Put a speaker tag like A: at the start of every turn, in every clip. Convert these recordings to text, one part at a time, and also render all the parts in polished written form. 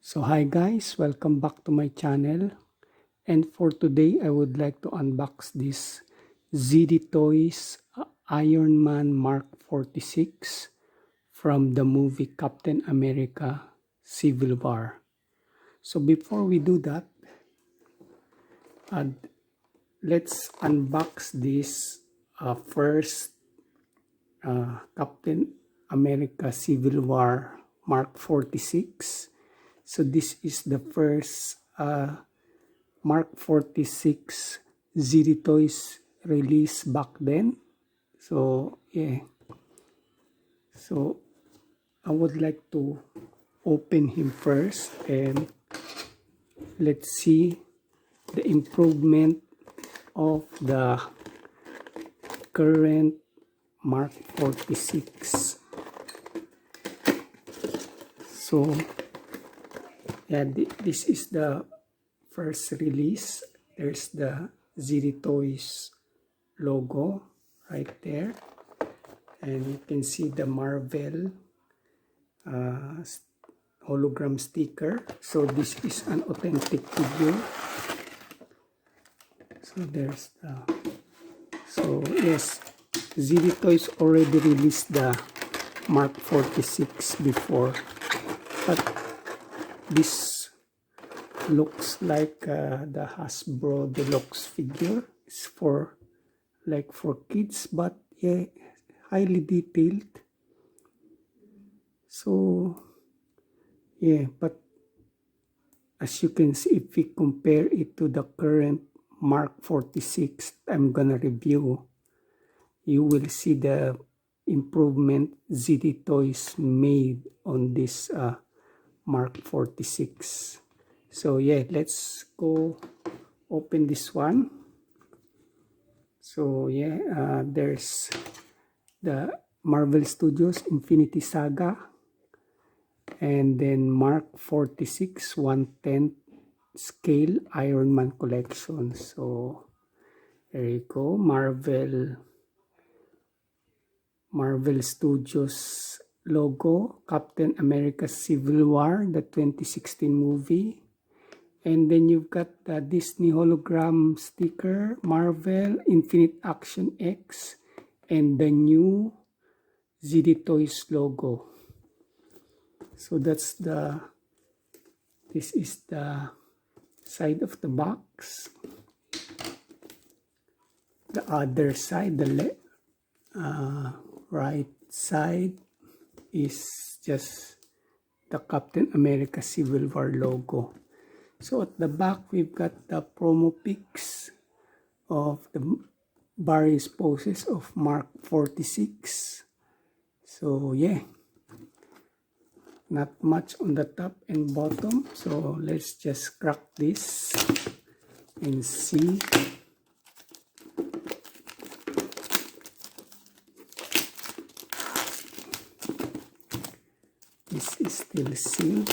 A: So hi guys, welcome back to my channel, and for today I would like to unbox this ZD Toys Iron Man Mark 46 from the movie Captain America Civil War. So before we do that, let's unbox this first Captain America Civil War Mark 46. So this is the first Mark 46 ZD Toys release back then. So yeah, so I would like to open him first and let's see the improvement of the current Mark 46. So yeah, this is the first release. There's the ZD Toys logo right there, and you can see the Marvel hologram sticker. So this is an authentic figure. So there's the, so yes, ZD Toys already released the Mark 46 before, but this looks like the Hasbro Deluxe figure. It's for like for kids, but yeah, highly detailed. So yeah, but as you can see, if we compare it to the current Mark 46 I'm gonna review, you will see the improvement ZD Toys made on this Mark 46. So yeah, let's go open this one. So yeah, there's the Marvel Studios Infinity Saga, and then Mark 46 1/10 scale Iron Man collection. So there you go, Marvel Studios logo, Captain America Civil War, the 2016 movie. And then you've got the Disney hologram sticker, Marvel, Infinite Action X, and the new ZD Toys logo. So that's this is the side of the box. The other side, the right side, is just the Captain America Civil War logo. So at the back, we've got the promo pics of the various poses of Mark 46. So yeah, not much on the top and bottom. So let's just crack this and see. This is still sealed.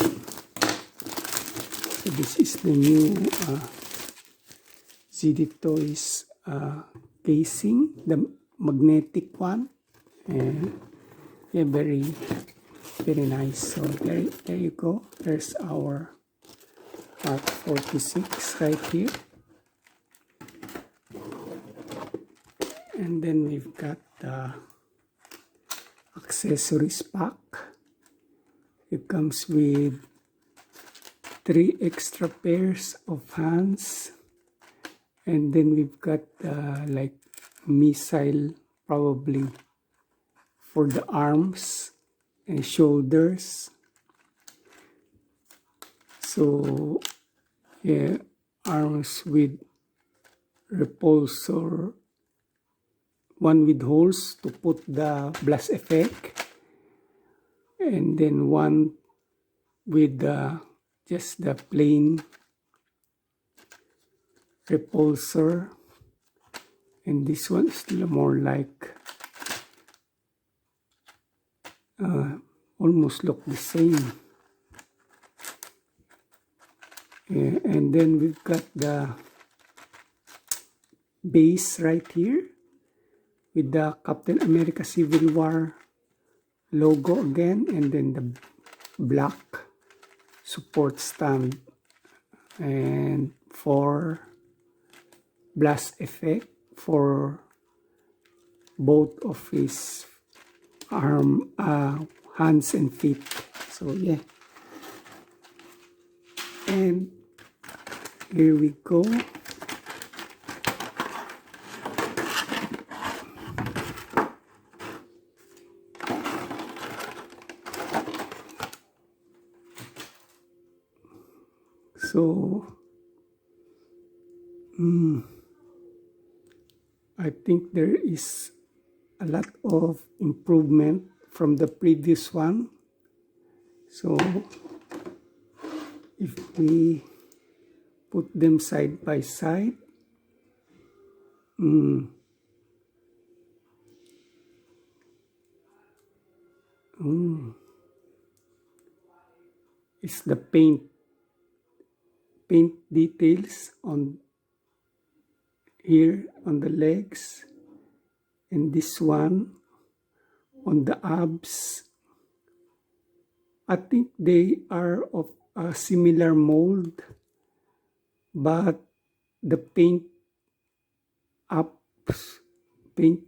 A: So this is the new ZD Toys casing, the magnetic one, and yeah, very nice. So there you go. There's our Mark 46 right here, and then we've got the accessories pack. It comes with 3 extra pairs of hands, and then we've got like missile, probably for the arms and shoulders. So yeah, arms with repulsor, one with holes to put the blast effect, and then one with just the plain repulsor, and this one is still more like almost look the same. Yeah, and then we've got the base right here with the Captain America Civil War logo again, and then the black support stand, and 4 blast effect for both of his hands and feet. So yeah, and here we go. So I think there is a lot of improvement from the previous one. So if we put them side by side, it's the paint details on here on the legs, and this one on the abs. I think they are of a similar mold, but the paint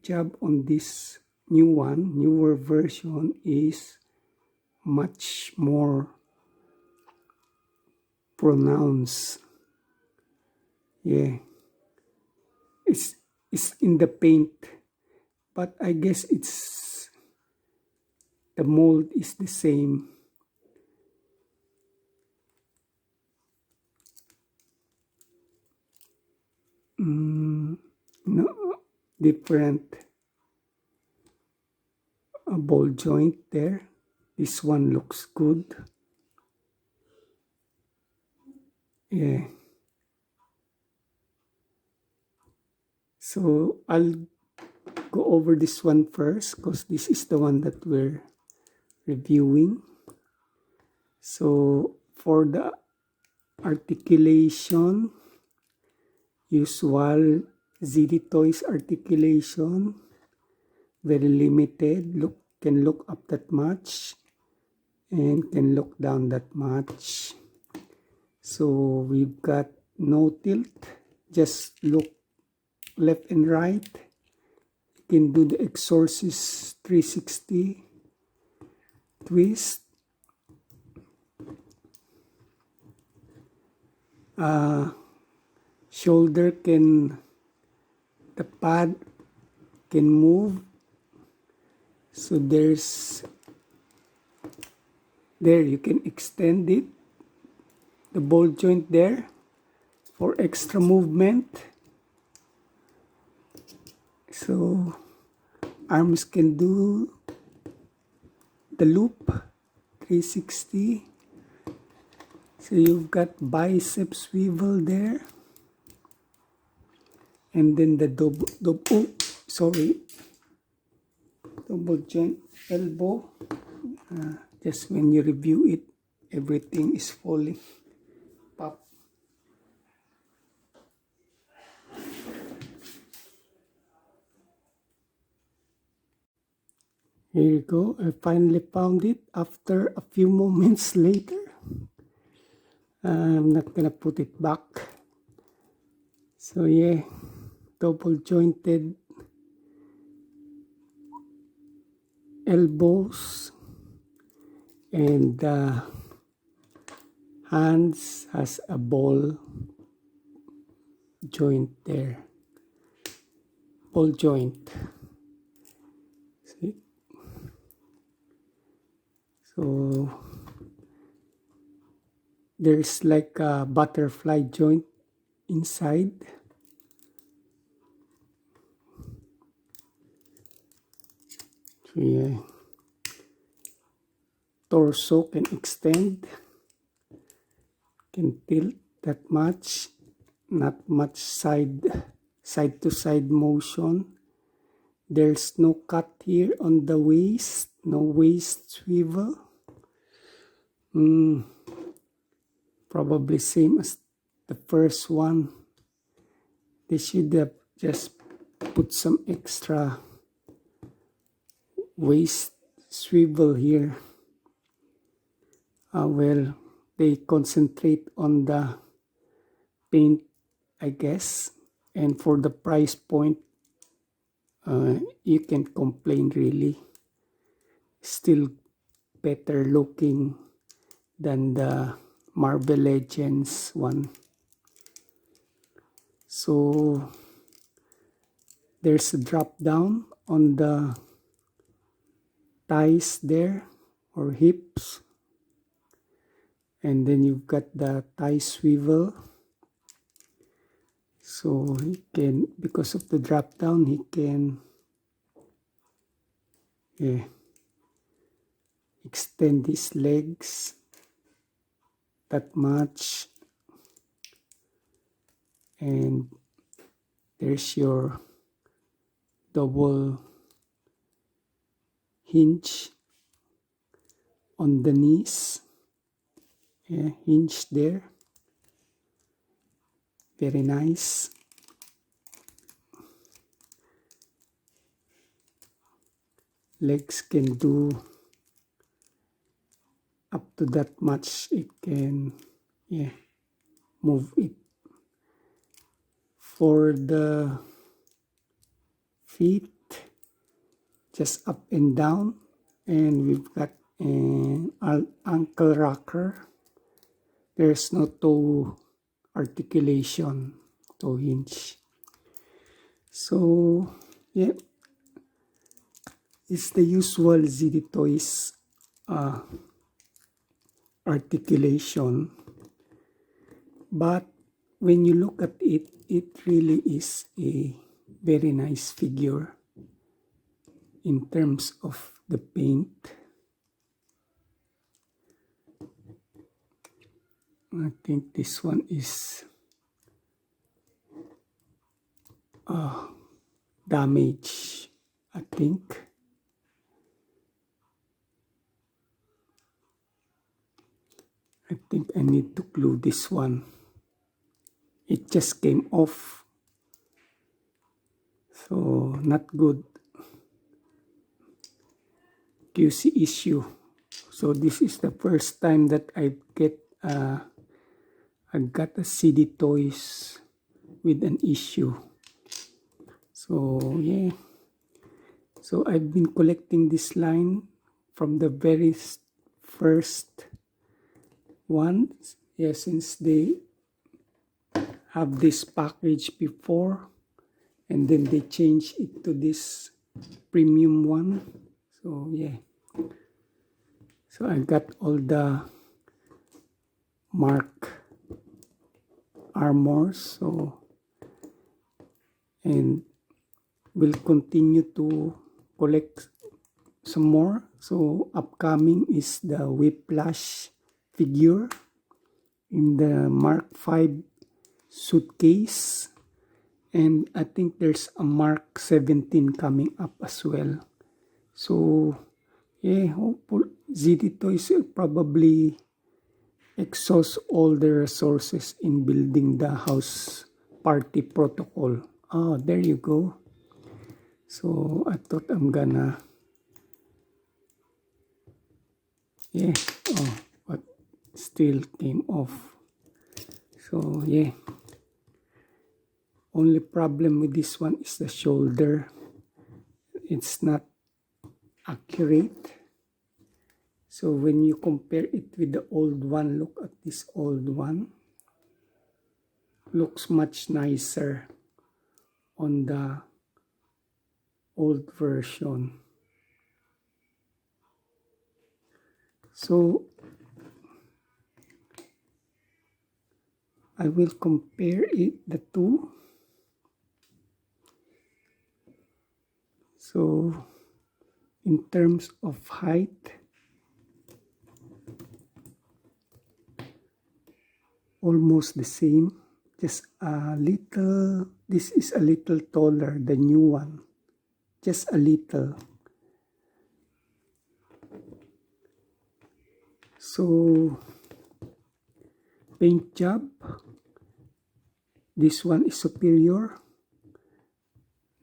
A: job on this newer version is much more pronounced. Yeah, it's in the paint, but I guess the mold is the same. No, different ball joint there. This one looks good. Yeah. So I'll go over this one first because this is the one that we're reviewing. So for the articulation, usual ZD Toys articulation, very limited. Can look up that much and can look down that much. So we've got no tilt, just look left and right. You can do the exorcist 360 twist. Shoulder the pad can move. So there you can extend it, the ball joint there for extra movement. So arms can do the loop 360. So you've got bicep swivel there, and then the double joint elbow. Just when you review it, everything is falling. Pop. Here you go. I finally found it after a few moments later. I'm not gonna put it back. So yeah, double jointed elbows, and the hands has a ball joint there. Ball joint. See? So there's like a butterfly joint inside. So yeah, torso can extend, can tilt that much, not much side to side motion. There's no cut here on the waist, no waist swivel. Probably same as the first one. They should have just put some extra waist swivel here. Well, they concentrate on the paint, I guess. And for the price point, you can't complain really. Still better looking than the Marvel Legends one. So there's a drop down on the thighs there, or hips, and then you've got the thigh swivel. So he can, because of the drop down, he can extend his legs that much. And there's your double hinge on the knees. Hinge there. Very nice. Legs can do up to that much. It can move it. For the feet, just up and down, and we've got an ankle rocker. There's no toe articulation, toe hinge. So yeah, it's the usual ZD Toys articulation, but when you look at it, it really is a very nice figure in terms of the paint. I think this one is damaged, I think. I think I need to glue this one. It just came off, so not good. QC issue. So this is the first time that I got a CD Toys with an issue. So yeah, so I've been collecting this line from the very first one, since they have this package before, and then they changed it to this premium one. So yeah, so I got all the Mark armors, so, and will continue to collect some more. So upcoming is the Whiplash figure in the Mark 5 suitcase, and I think there's a Mark 17 coming up as well. So yeah, hopefully ZD Toys will probably exhaust all the resources in building the house party protocol. Oh, there you go. So I thought I'm gonna, but still came off. So yeah, only problem with this one is the shoulder. It's not accurate. So when you compare it with the old one, look at this old one. Looks much nicer on the old version. So I will compare the two. So in terms of height, almost the same, just a little. This is a little taller, the new one, just a little. So paint job, this one is superior,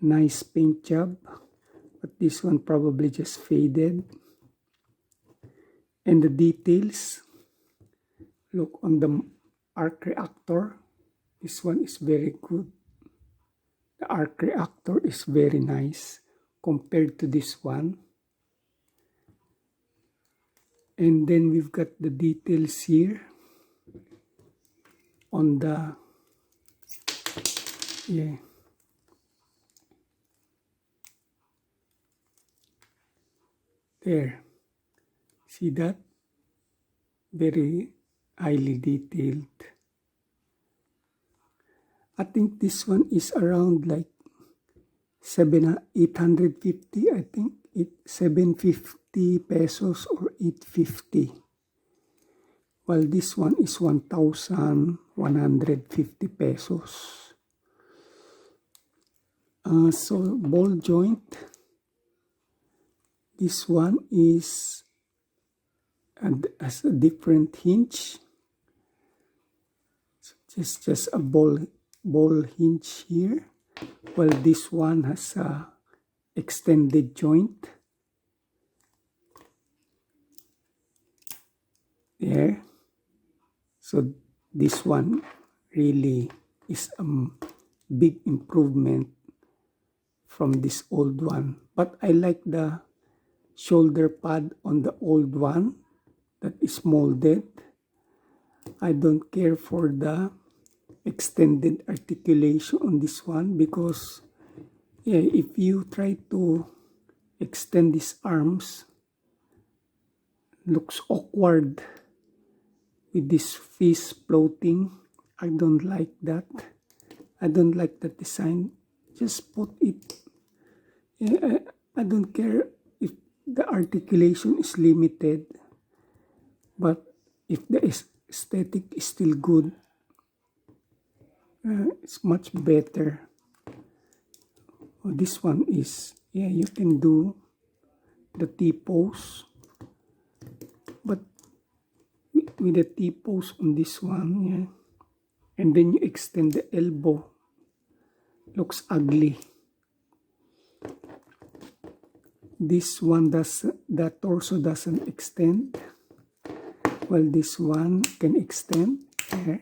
A: nice paint job, but this one probably just faded. And the details, Look on the arc reactor. This one is very good. The arc reactor is very nice compared to this one. And then we've got the details here on the, there. See that? Very highly detailed. I think this one is around like 850, I think. 750 pesos or 850. While this one is 1,150 pesos. So ball joint. This one is has a different hinge. So just a ball hinge here. While this one has a extended joint. There. So this one really is a big improvement from this old one. But I like the shoulder pad on the old one that is molded. I don't care for the extended articulation on this one because if you try to extend these arms, looks awkward with this fish floating. I don't like that. I don't like that design. Just put it. I don't care if the articulation is limited, but if the aesthetic is still good, it's much better. This one is, you can do the T-pose, but with the T-pose on this one, and then you extend the elbow, looks ugly. This one the torso doesn't extend, while this one can extend. There.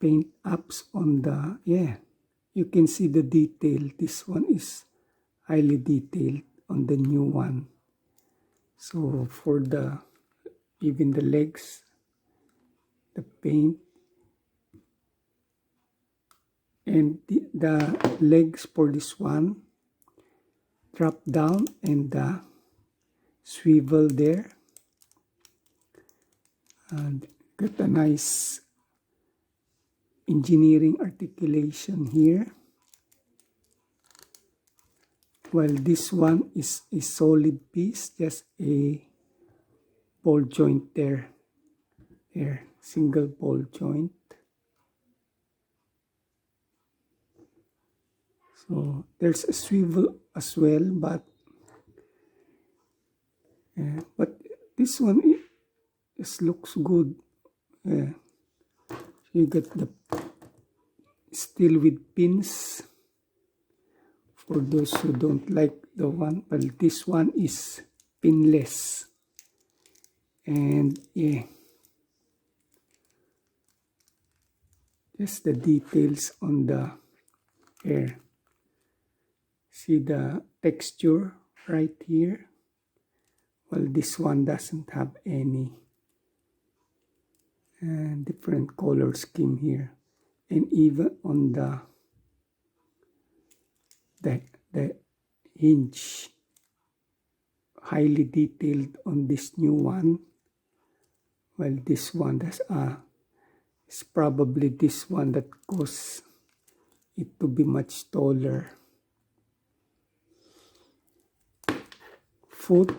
A: Paint ups on the, you can see the detail. This one is highly detailed on the new one. So for even the legs, the paint, and the legs for this one drop down and the swivel there, and got a nice engineering articulation here. While this one is a solid piece, just a ball joint there, single ball joint. So there's a swivel as well, but this one just looks good. You got the steel with pins for those who don't like the one, but this one is pinless. And just the details on the hair. See the texture right here. Well, this one doesn't have any different color scheme here, and even on the hinge, highly detailed on this new one. Well, this one is probably this one that caused it to be much taller. Foot,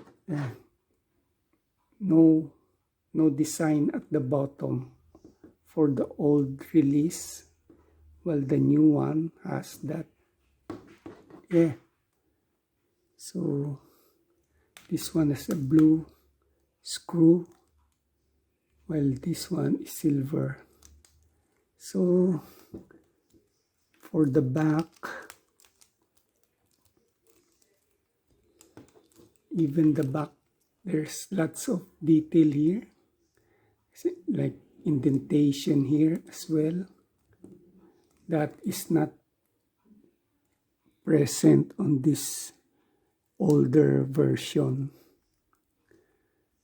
A: no design at the bottom for the old release. Well, the new one has that. So this one has a blue screw, while this one is silver. So for the back, even the back There's lots of detail here, like indentation here as well, that is not present on this older version.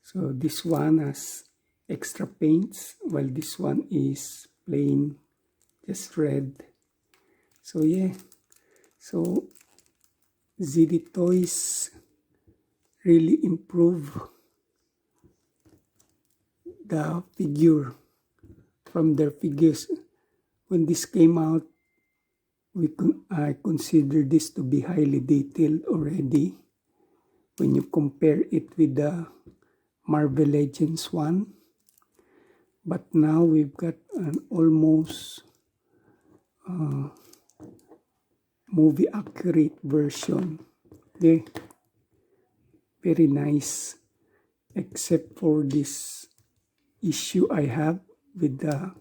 A: So this one has extra paints, while this one is plain, just red. So yeah, so ZD Toys really improve the figure from their figures. When this came out, I consider this to be highly detailed already. When you compare it with the Marvel Legends one, but now we've got an almost movie accurate version. Yeah, very nice, except for this issue I have with the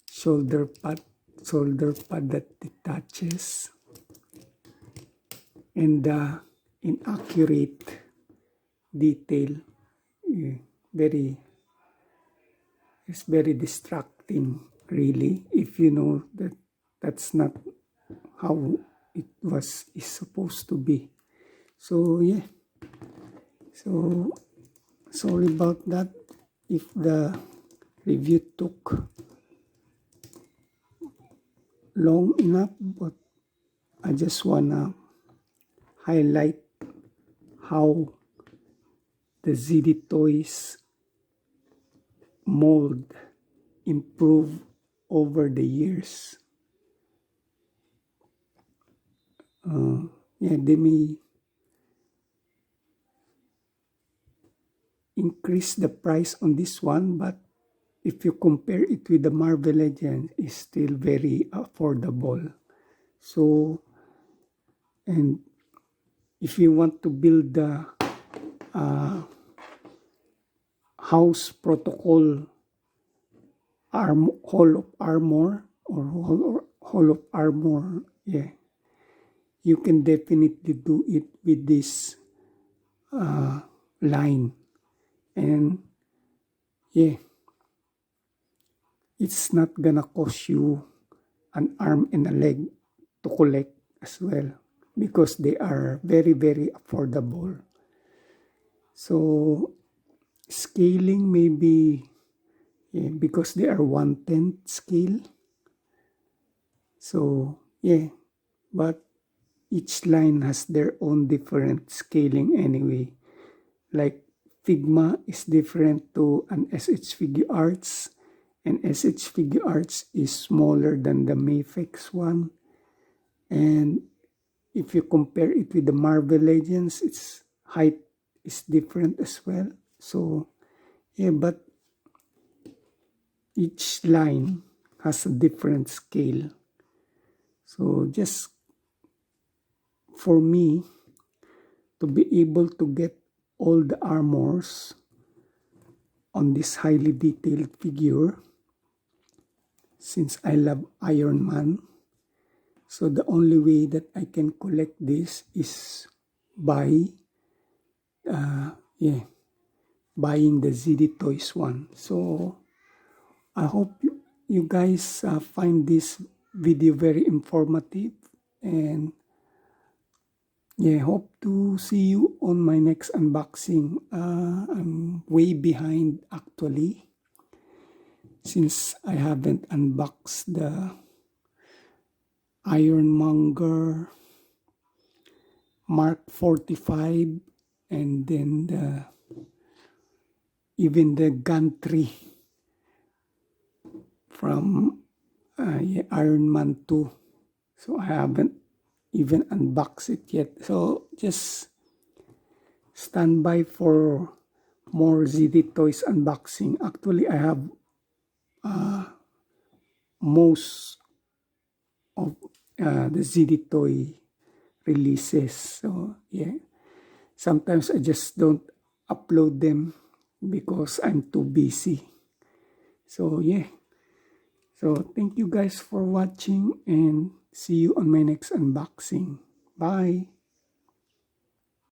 A: shoulder pad that detaches, and the inaccurate detail. It's very distracting, really, if you know that that's not how is supposed to be. So yeah, so sorry about that if the review took long enough, but I just wanna highlight how the ZD Toys mold improve over the years. Yeah, they may increase the price on this one, but if you compare it with the Marvel Legends, it's still very affordable. So, and if you want to build the house protocol hall of armor, or hall of armor, yeah, you can definitely do it with this line. And yeah, it's not gonna cost you an arm and a leg to collect as well, because they are very, very affordable. So scaling maybe, yeah, because they are 1/10 scale. So yeah, but each line has their own different scaling anyway. Like Figma is different to an SH Figure Arts, and SH Figure Arts is smaller than the Mayfix one. And if you compare it with the Marvel Legends, its height is different as well. So yeah, but each line has a different scale. So just for me to be able to get all the armors on this highly detailed figure, since I love Iron Man, so the only way that I can collect this is by buying the ZD Toys one. So I hope you guys find this video very informative, and yeah, hope to see you on my next unboxing. I'm way behind actually, since I haven't unboxed the Ironmonger Mark 45, and then even the gantry from Iron Man 2. So I haven't even unboxed it yet. So just stand by for more ZD Toys unboxing. Actually, I have most of the ZD Toy releases. So yeah, sometimes I just don't upload them because I'm too busy. So yeah, so thank you guys for watching, and see you on my next unboxing. Bye.